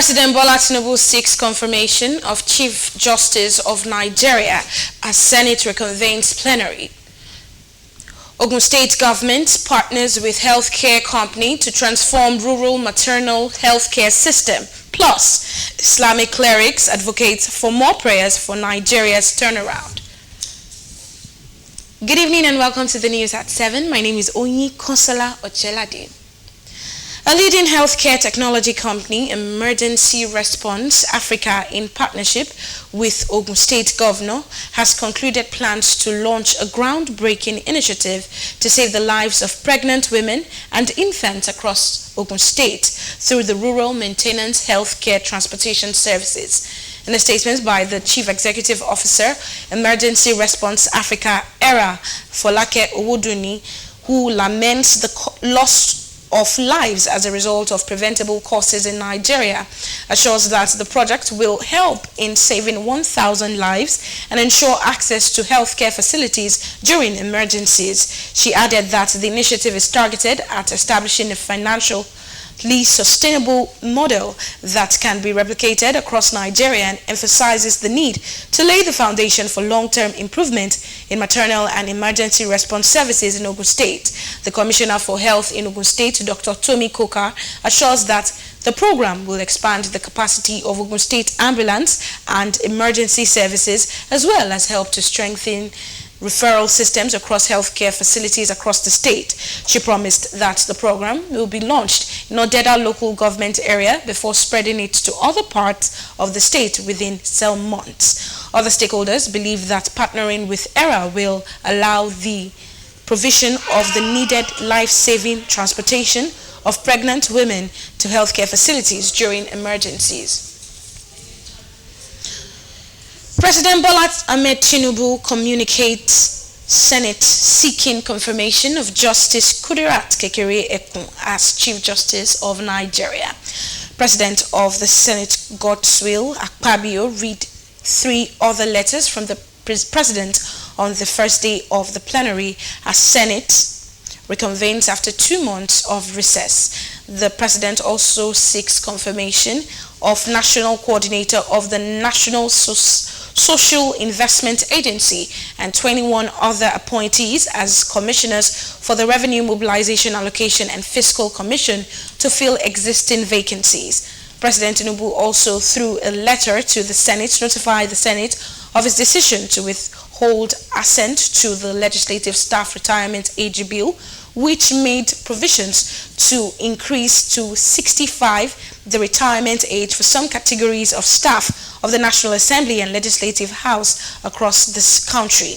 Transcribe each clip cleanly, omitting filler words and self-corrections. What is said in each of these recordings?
President Bola Tinubu seeks confirmation of Chief Justice of Nigeria as Senate reconvenes plenary. Ogun State government partners with healthcare company to transform rural maternal healthcare system. Plus, Islamic clerics advocate for more prayers for Nigeria's turnaround. Good evening and welcome to the news at 7. My name is Onyi Konsola Ochelade. A leading healthcare technology company, Emergency Response Africa, in partnership with Ogun State Governor, has concluded plans to launch a groundbreaking initiative to save the lives of pregnant women and infants across Ogun State through the Rural Maintenance Healthcare Transportation Services. In a statement by the Chief Executive Officer, Emergency Response Africa, ERA, Folake Owoduni, who laments the loss of lives as a result of preventable causes in Nigeria, assures that the project will help in saving 1,000 lives and ensure access to healthcare facilities during emergencies. She added that the initiative is targeted at establishing a financially sustainable model that can be replicated across Nigeria and emphasizes the need to lay the foundation for long-term improvement in maternal and emergency response services in Ogun State. The Commissioner for Health in Ogun State, Dr. Tomi Koka, assures that the program will expand the capacity of Ogun State ambulance and emergency services, as well as help to strengthen referral systems across healthcare facilities across the state. She promised that the program will be launched in Odeda local government area before spreading it to other parts of the state within some months. Other stakeholders believe that partnering with ERA will allow the provision of the needed life-saving transportation of pregnant women to healthcare facilities during emergencies. President Bola Ahmed Tinubu communicates Senate seeking confirmation of Justice Kudirat Kekere-Ekun as Chief Justice of Nigeria. President of the Senate Godswill Akpabio read 3 other letters from the President on the first day of the plenary as Senate reconvenes after 2 months of recess. The President also seeks confirmation of National Coordinator of the National Social Investment Agency and 21 other appointees as commissioners for the Revenue Mobilization Allocation and Fiscal Commission to fill existing vacancies. President Tinubu also through a letter to the Senate notified the Senate of his decision to withhold assent to the Legislative Staff Retirement Age Bill, which made provisions to increase to 65 the retirement age for some categories of staff of the National Assembly and Legislative House across this country.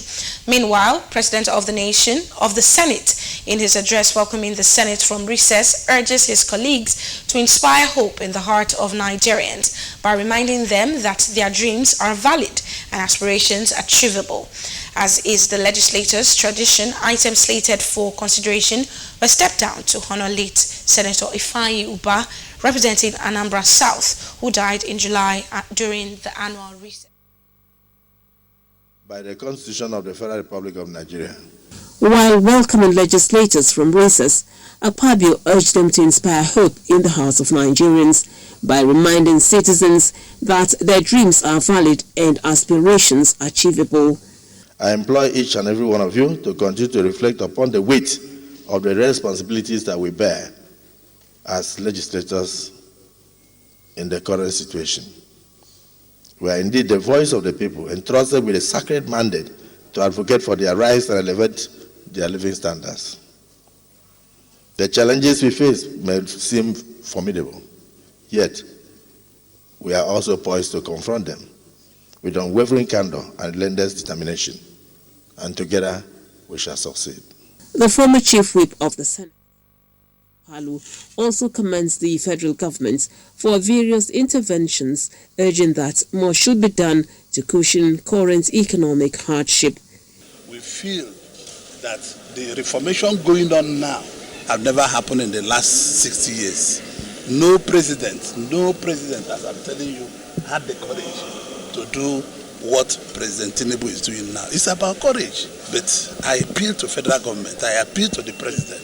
Meanwhile, President of the Senate, in his address welcoming the Senate from recess, urges his colleagues to inspire hope in the heart of Nigerians by reminding them that their dreams are valid and aspirations achievable. As is the legislator's tradition, items slated for consideration were stepped down to honor late Senator Ifeanyi Uba, representing Anambra South, who died in July during the annual recess. By the Constitution of the Federal Republic of Nigeria. While welcoming legislators from recess, Akpabio urged them to inspire hope in the hearts of Nigerians by reminding citizens that their dreams are valid and aspirations achievable. I implore each and every one of you to continue to reflect upon the weight of the responsibilities that we bear as legislators in the current situation. We are indeed the voice of the people, entrusted with a sacred mandate to advocate for their rights and elevate their living standards. The challenges we face may seem formidable, yet we are also poised to confront them with unwavering candor and relentless determination, and together we shall succeed. The former Chief Whip of the Senate, Palu, also commends the federal government for various interventions, urging that more should be done to cushion current economic hardship. We feel that the reformation going on now have never happened in the last 60 years. No president, as I'm telling you, had the courage to do what President Tinubu is doing now. It's about courage. But I appeal to federal government, I appeal to the president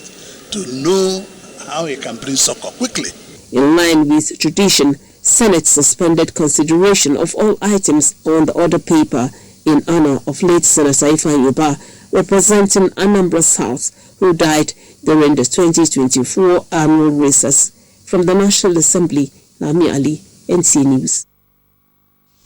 to know how he can bring succor quickly. In line with tradition, Senate suspended consideration of all items on the order paper in honor of late Senator Ifeanyi Ubah, representing Anambra South, who died during the 2024 annual recess. From the National Assembly, Lami Ali, NTA News.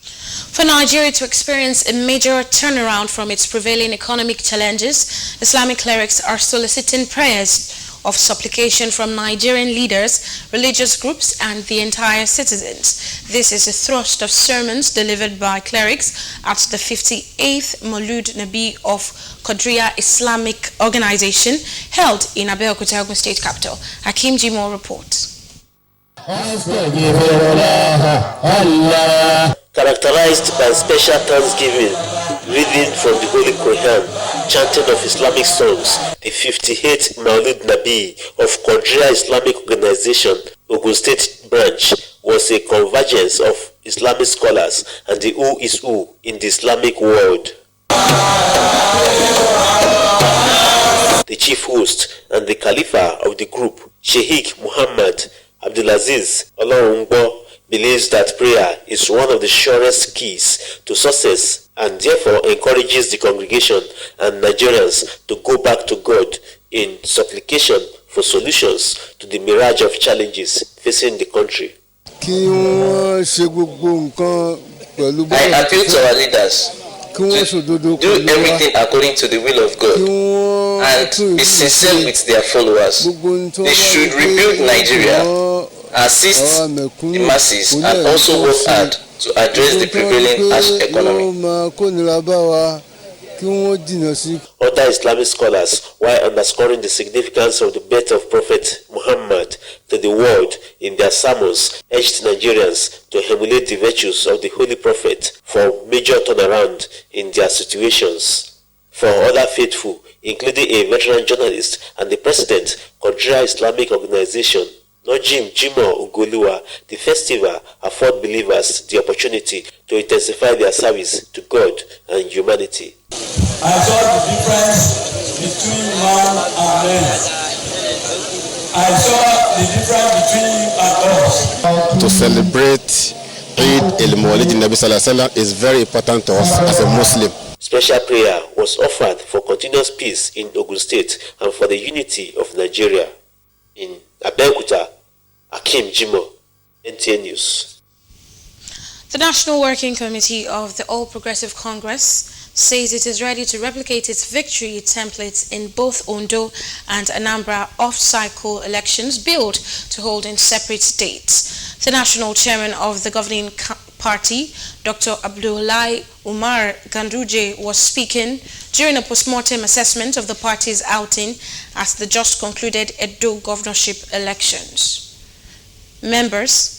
For Nigeria to experience a major turnaround from its prevailing economic challenges, Islamic clerics are soliciting prayers of supplication from Nigerian leaders, religious groups, and the entire citizens. This is a thrust of sermons delivered by clerics at the 58th Maulud Nabi of Qadriya Islamic Organization held in Abeokuta, Ogun State capital. Hakim Jimo reports. Characterized by special thanksgiving, reading from the Holy Quran, chanting of Islamic songs, the 58th Maulid Nabi of Qadriya Islamic Organization, Ogun State branch, was a convergence of Islamic scholars and the who is who in the Islamic world. The chief host and the Khalifa of the group, Sheikh Muhammad Abdulaziz Olorungbo, believes that prayer is one of the surest keys to success and therefore encourages the congregation and Nigerians to go back to God in supplication for solutions to the mirage of challenges facing the country. I appeal to our leaders to do everything according to the will of God and be sincere with their followers. They should rebuild Nigeria, assist the masses, and also work hard to address the prevailing harsh economy. Other Islamic scholars, while underscoring the significance of the birth of Prophet Muhammad to the world in their sermons, urged Nigerians to emulate the virtues of the Holy Prophet for major turnaround in their situations. For other faithful, including a veteran journalist and the president, Qadriya Islamic Organization, Nojim Jimo Ugoluwa, the festival afford believers the opportunity to intensify their service to God and humanity. I saw the difference between man and man. I saw the difference between you and us. To celebrate Eid el-Mawlid Nabi Sallallahu Alaihi Wasallam is very important to us as a Muslim. Special prayer was offered for continuous peace in Ogun State and for the unity of Nigeria. In Abeokuta, Hakim Jimo, NTA News. The National Working Committee of the All Progressive Congress says it is ready to replicate its victory templates in both Ondo and Anambra off-cycle elections billed to hold in separate dates. The national chairman of the governing party, Dr. Abdullahi Umar Ganduje, was speaking during a post-mortem assessment of the party's outing at the just concluded Edo governorship elections. Members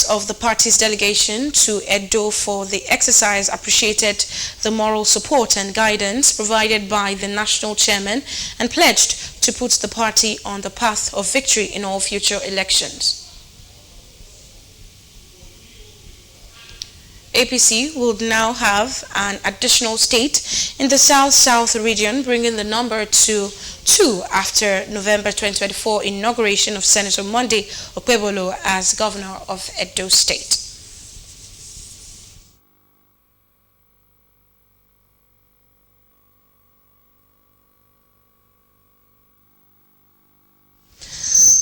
of the party's delegation to Edo for the exercise appreciated the moral support and guidance provided by the national chairman and pledged to put the party on the path of victory in all future elections. APC will now have an additional state in the South-South region, bringing the number to 2 after November 2024 inauguration of Senator Monday Okpebholo as governor of Edo State.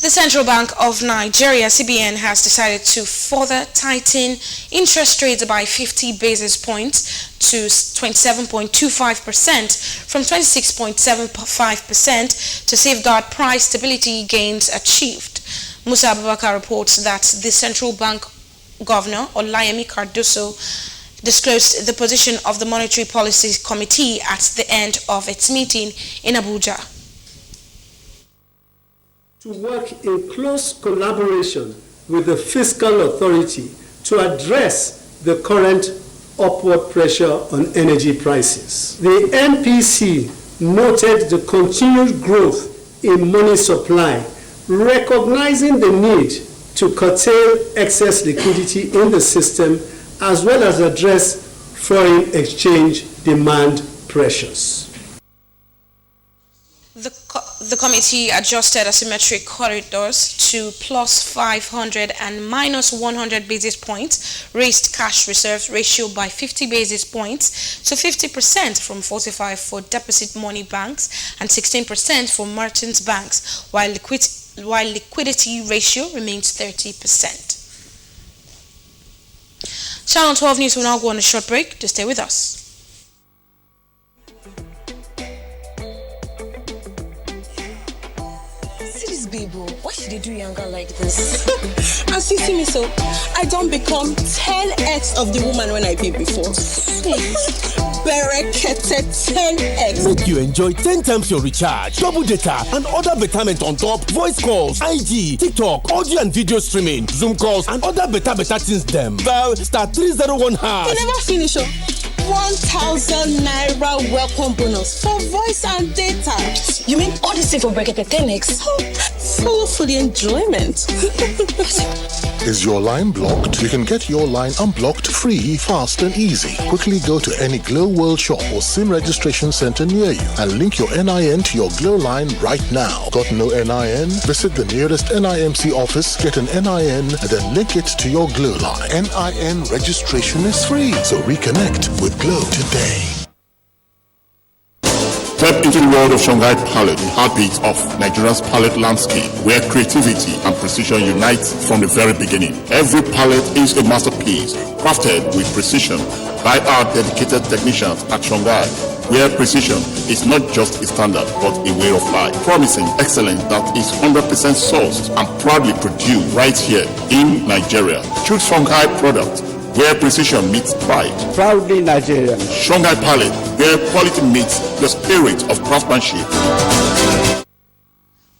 The Central Bank of Nigeria, CBN, has decided to further tighten interest rates by 50 basis points to 27.25% from 26.75% to safeguard price stability gains achieved. Musa Abubakar reports that the Central Bank Governor, Olayemi Cardoso, disclosed the position of the Monetary Policy Committee at the end of its meeting in Abuja. To work in close collaboration with the fiscal authority to address the current upward pressure on energy prices. The MPC noted the continued growth in money supply, recognizing the need to curtail excess liquidity in the system as well as address foreign exchange demand pressures. The the committee adjusted asymmetric corridors to plus 500 and minus 100 basis points, raised cash reserves ratio by 50 basis points to 50% from 45% for deposit money banks and 16% for merchant banks, while liquidity ratio remains 30%. Channel 12 News will now go on a short break. To stay with us. Baby, why should they do younger like this? As you see me so, I don't become 10x of the woman when I be before. Berekete 10x. Make you enjoy 10 times your recharge, double data, and other betterment on top, voice calls, IG, TikTok, audio and video streaming, Zoom calls, and other better things them. Dial *301#. You never finish, 1,000 naira welcome bonus for voice and data. You mean all this thing for Berekete 10x? Full for the enjoyment. Is your line blocked? You can get your line unblocked free, fast and easy. Quickly go to any Glow World shop or SIM registration center near you and link your NIN to your Glow line right now. Got no NIN? Visit the nearest NIMC office, get an NIN, and then link it to your Glow line. NIN registration is free, so reconnect with Glow today. Step into the world of Shanghai Palette, the heartbeat of Nigeria's palette landscape, where creativity and precision unite from the very beginning. Every palette is a masterpiece, crafted with precision by our dedicated technicians at Shanghai, where precision is not just a standard, but a way of life. Promising excellence that is 100% sourced and proudly produced right here in Nigeria. Choose Shanghai products, where precision meets pride. Proudly Nigerian. Shanghai Palette, where quality meets the spirit of craftsmanship.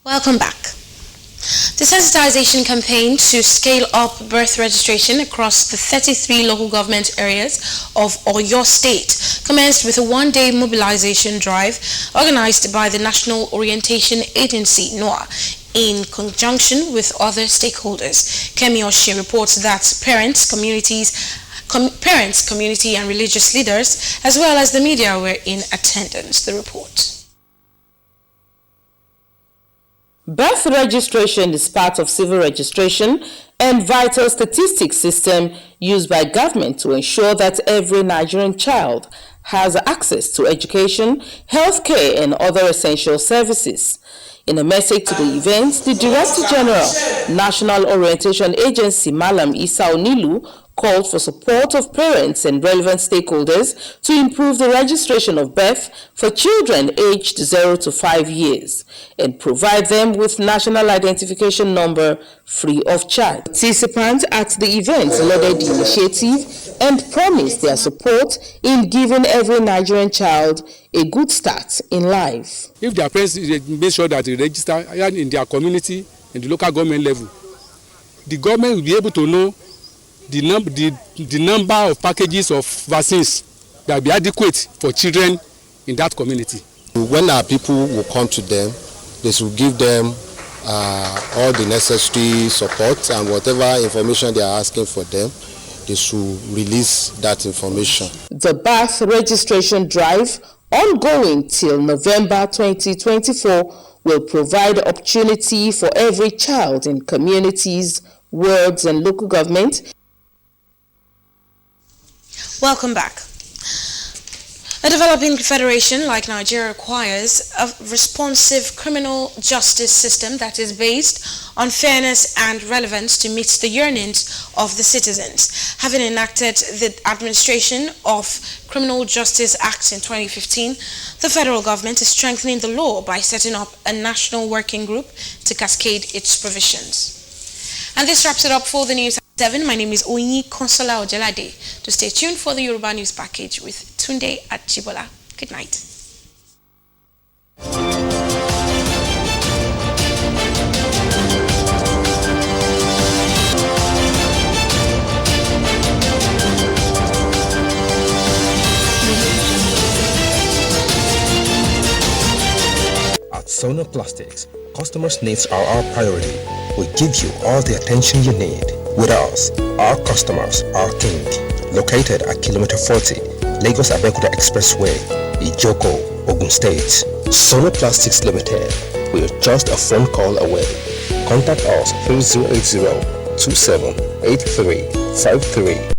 Welcome back. The sensitization campaign to scale up birth registration across the 33 local government areas of Oyo State commenced with a one-day mobilization drive organized by the National Orientation Agency, NOAA, in conjunction with other stakeholders. Kemi Oshin reports that parents, community and religious leaders, as well as the media, were in attendance. The report. Birth registration is part of civil registration and vital statistics system used by government to ensure that every Nigerian child has access to education, healthcare, and other essential services. In a message to the event, the Director General, National Orientation Agency, Malam Isa Onilu, called for support of parents and relevant stakeholders to improve the registration of birth for children aged 0 to 5 years and provide them with national identification number free of charge. Participants at the event lauded the initiative and promised their support in giving every Nigerian child a good start in life. If their parents make sure that they register in their community and the local government level, the government will be able to know the number of packages of vaccines that will be adequate for children in that community. When our people will come to them, they should give them all the necessary support, and whatever information they are asking for them, they should release that information. The birth registration drive, ongoing till November 2024, will provide opportunity for every child in communities, wards, and local government. Welcome back. A developing federation like Nigeria requires a responsive criminal justice system that is based on fairness and relevance to meet the yearnings of the citizens. Having enacted the Administration of Criminal Justice Act in 2015, the federal government is strengthening the law by setting up a national working group to cascade its provisions. And this wraps it up for the news at 7. My name is Consola Ojelade. To stay tuned for the Yoruba News Package with Tunde Achibola. Good night. At Sonoplastics, customers' needs are our priority. We give you all the attention you need. With us, our customers are king. Located at Kilometer 40, Lagos Abeokuta Expressway, Ijoko, Ogun State. Sonoplastics Limited, We're just a phone call away. Contact us through 080-2783-53